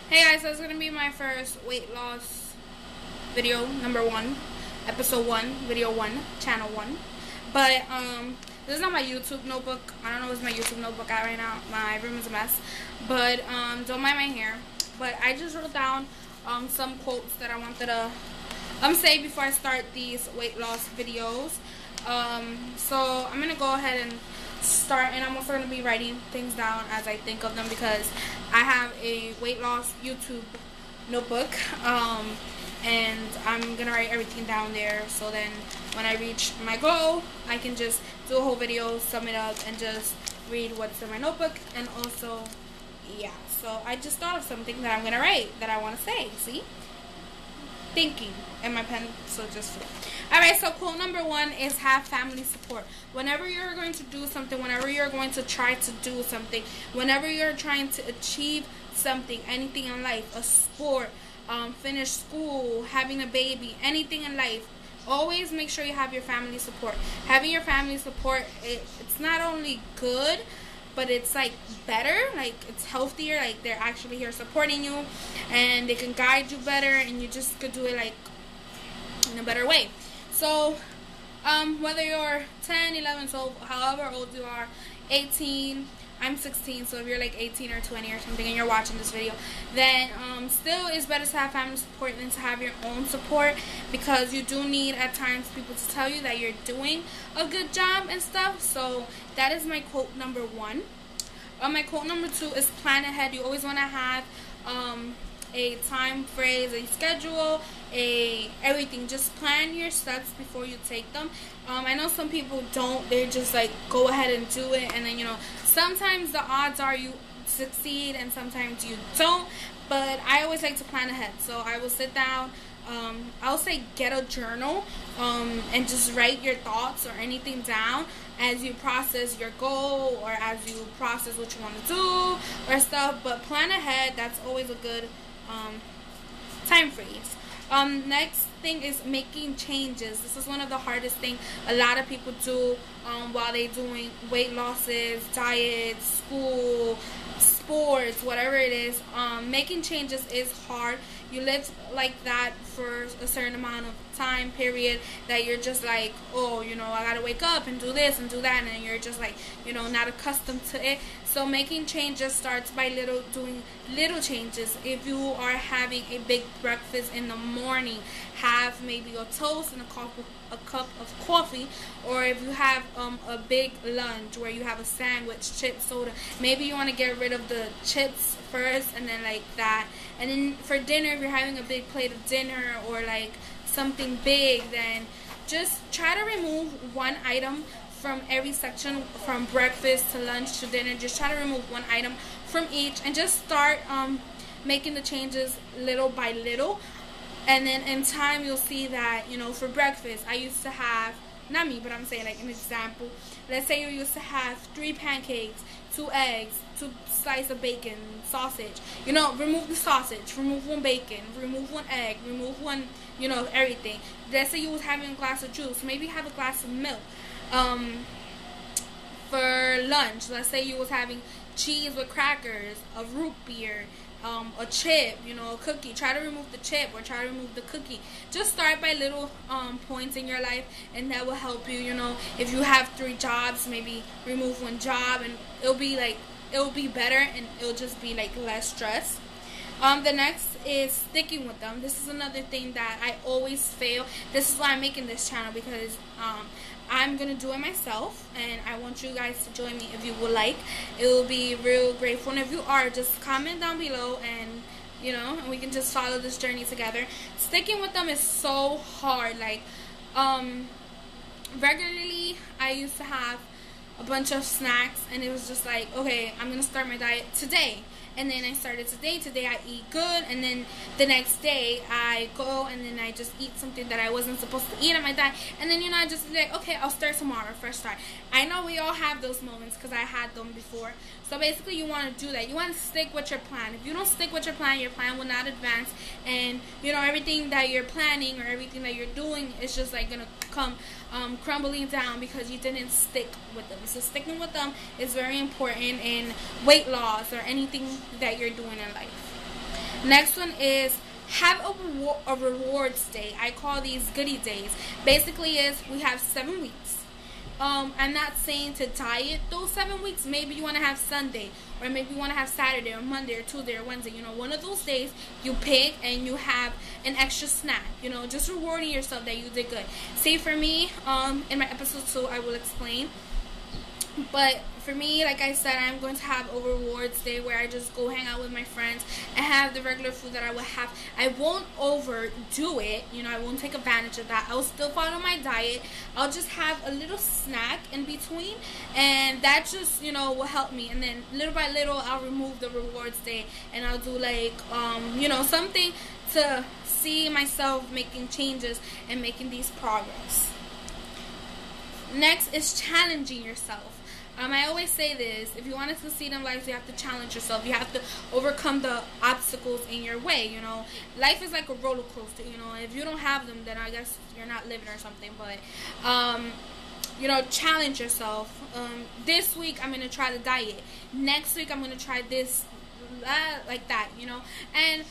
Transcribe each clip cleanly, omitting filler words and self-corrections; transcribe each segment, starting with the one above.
Hey guys, so it's gonna be my first weight loss video, number 1, episode 1, video 1, channel 1. But this is not my YouTube notebook. I don't know what's my YouTube notebook at right now. My room is a mess. But don't mind my hair. But I just wrote down some quotes that I wanted to say before I start these weight loss videos. So I'm gonna go ahead and start, and I'm also going to be writing things down as I think of them, because I have a weight loss YouTube notebook, and I'm going to write everything down there, so then when I reach my goal, I can just do a whole video, sum it up, and just read what's in my notebook. And also, yeah, so I just thought of something that I'm going to write that I want to say. See? Thinking, and my pen so just flew. Alright, so quote number 1 is have family support. Whenever you're going to do something, whenever you're going to try to do something, whenever you're trying to achieve something, anything in life, a sport, finish school, having a baby, anything in life, always make sure you have your family support. Having your family support, it's not only good, but it's like better, like it's healthier, like they're actually here supporting you, and they can guide you better, and you just could do it like in a better way. So whether you're 10, 11, 12, however old you are, 18, I'm 16, so if you're like 18 or 20 or something and you're watching this video, then still it's better to have family support than to have your own support, because you do need at times people to tell you that you're doing a good job and stuff. So that is my quote number 1. My quote number 2 is plan ahead. You always want to have a time phrase, a schedule, everything. Just plan your steps before you take them. I know some people don't. They just like go ahead and do it, and then sometimes the odds are you succeed and sometimes you don't. But I always like to plan ahead. So I will sit down. I'll say get a journal and just write your thoughts or anything down as you process your goal, or as you process what you want to do or stuff. But plan ahead. That's always a good time phrase. Next thing is making changes. This is one of the hardest things a lot of people do while they're doing weight losses, diets, school, sports, whatever it is. Making changes is hard. You live like that for a certain amount of time period that you're just like, oh, I gotta wake up and do this and do that, and then you're just like, not accustomed to it. So making changes starts by doing little changes. If you are having a big breakfast in the morning, have maybe a toast and a cup of coffee. Or if you have a big lunch where you have a sandwich, chips, soda, maybe you want to get rid of the chips first, and then like that. And then for dinner, if you're having a big plate of dinner or like something big, then just try to remove one item from every section, from breakfast to lunch to dinner. Just try to remove one item from each, and just start making the changes little by little. And then in time, you'll see that, for breakfast, I used to have, not me, but I'm saying like an example. Let's say you used to have 3 pancakes, 2 eggs, 2 slices of bacon, sausage. Remove the sausage, remove 1 bacon, remove 1 egg, remove 1, everything. Let's say you was having a glass of juice, maybe have a glass of milk. For lunch, let's say you was having cheese with crackers, a root beer, a chip, a cookie. Try to remove the chip or try to remove the cookie. Just start by little points in your life, and that will help you. If you have 3 jobs, maybe remove 1 job, and it'll be better, and it'll just be like less stress. The next is sticking with them. This is another thing that I always fail. This is why I'm making this channel, because I'm going to do it myself, and I want you guys to join me if you would like. It will be real grateful. And if you are, just comment down below, and and we can just follow this journey together. Sticking with them is so hard. Like regularly I used to have a bunch of snacks, and it was just like, okay, I'm going to start my diet today. And then I started today. Today I eat good, and then the next day I go and then I just eat something that I wasn't supposed to eat on my diet. And then I just like, okay, I'll start tomorrow, fresh start. I know we all have those moments because I had them before. So basically, you want to do that. You want to stick with your plan. If you don't stick with your plan will not advance. And everything that you're planning or everything that you're doing is just like gonna come crumbling down because you didn't stick with them. So sticking with them is very important in weight loss or anything that you're doing in life. Next one is have a rewards day. I call these goodie days. Basically is we have 7 weeks. I'm not saying to diet those 7 weeks. Maybe you want to have Sunday, or maybe you want to have Saturday or Monday or Tuesday or Wednesday. You know, one of those days you pick and you have an extra snack. You know, just rewarding yourself that you did good. See, for me, in my episode 2, I will explain. But for me, like I said, I'm going to have a rewards day where I just go hang out with my friends and have the regular food that I would have. I won't overdo it. You know, I won't take advantage of that. I'll still follow my diet. I'll just have a little snack in between, and that just, you know, will help me. And then little by little, I'll remove the rewards day, and I'll do like, you know, something to see myself making changes and making these progress. Next is challenging yourself. I always say this: if you want to succeed in life, you have to challenge yourself. You have to overcome the obstacles in your way. You know, life is like a roller coaster. You know, if you don't have them, then I guess you're not living or something. But you know, challenge yourself. This week I'm gonna try the diet. Next week I'm gonna try this, like that. You know, and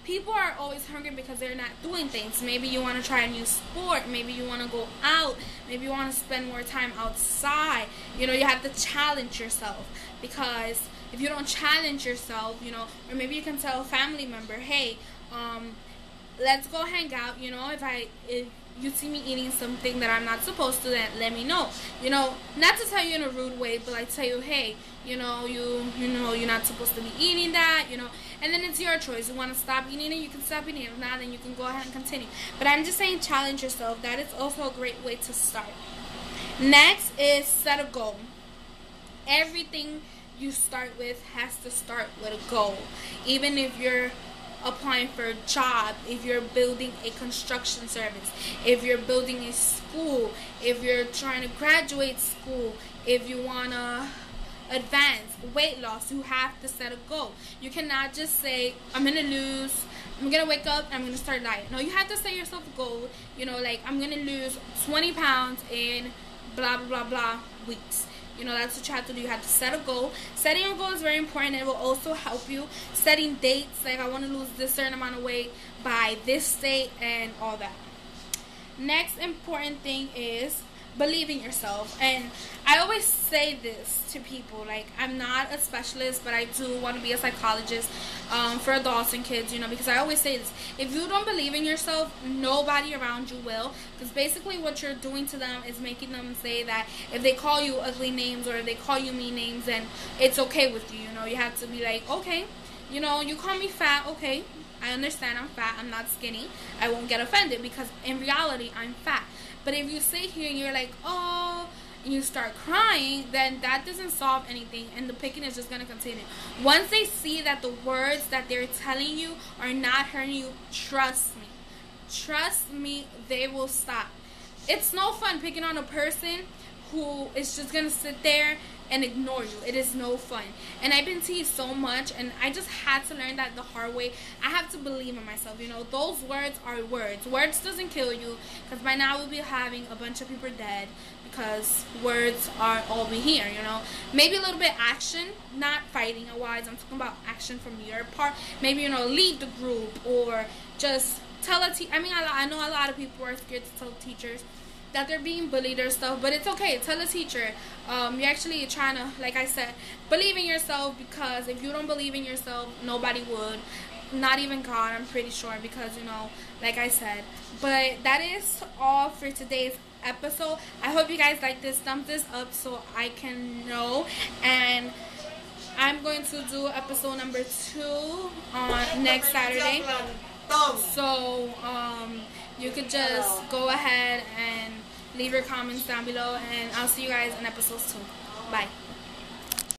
people are always hungry because they're not doing things. Maybe you want to try a new sport. Maybe you want to go out. Maybe you want to spend more time outside. You know, you have to challenge yourself, because if you don't challenge yourself, you know, or maybe you can tell a family member, hey, let's go hang out. You know, if you see me eating something that I'm not supposed to, then let me know. You know, not to tell you in a rude way, but I tell you, hey, you know, you're not supposed to be eating that, you know. And then it's your choice. You want to stop eating it, you can stop eating it. If not, then you can go ahead and continue. But I'm just saying, challenge yourself. That is also a great way to start. Next is set a goal. Everything you start with has to start with a goal. Even if you're applying for a job, if you're building a construction service, if you're building a school, if you're trying to graduate school, if you want to advance weight loss, you have to set a goal. You cannot just say, I'm going to wake up and I'm going to start diet. No, you have to set yourself a goal. You know, like, I'm going to lose 20 pounds in blah, blah, blah, blah weeks. You know, that's what you have to do. You have to set a goal. Setting a goal is very important. It will also help you. Setting dates, like I want to lose this certain amount of weight by this date and all that. Next important thing is believe in yourself. And I always say this to people, like, I'm not a specialist, but I do want to be a psychologist for adults and kids, you know, because I always say this: if you don't believe in yourself, nobody around you will, because basically what you're doing to them is making them say that if they call you ugly names or if they call you mean names, then it's okay with you. You know, you have to be like, okay, you know, you call me fat, okay, I understand I'm fat, I'm not skinny, I won't get offended, because in reality I'm fat. But if you sit here and you're like, oh, and you start crying, then that doesn't solve anything, and the picking is just going to continue. Once they see that the words that they're telling you are not hurting you, trust me, they will stop. It's no fun picking on a person who is just going to sit there and ignore you. It is no fun. And I've been teased so much, and I just had to learn that the hard way. I have to believe in myself. You know, those words are words. Words doesn't kill you, because by now we'll be having a bunch of people dead, because words are all we hear, you know. Maybe a little bit action, not fighting wise. I'm talking about action from your part. Maybe, you know, leave the group, or just tell a teacher. I mean, I know a lot of people are scared to tell teachers that they're being bullied or stuff, but it's okay. Tell a teacher. You're actually trying to, like I said, believe in yourself, because if you don't believe in yourself, nobody would. Not even God, I'm pretty sure, because, you know, like I said. But that is all for today's episode. I hope you guys like this. Thumb this up so I can know. And I'm going to do episode number 2 on next Saturday. So you could just go ahead and leave your comments down below, and I'll see you guys in episode 2. Bye.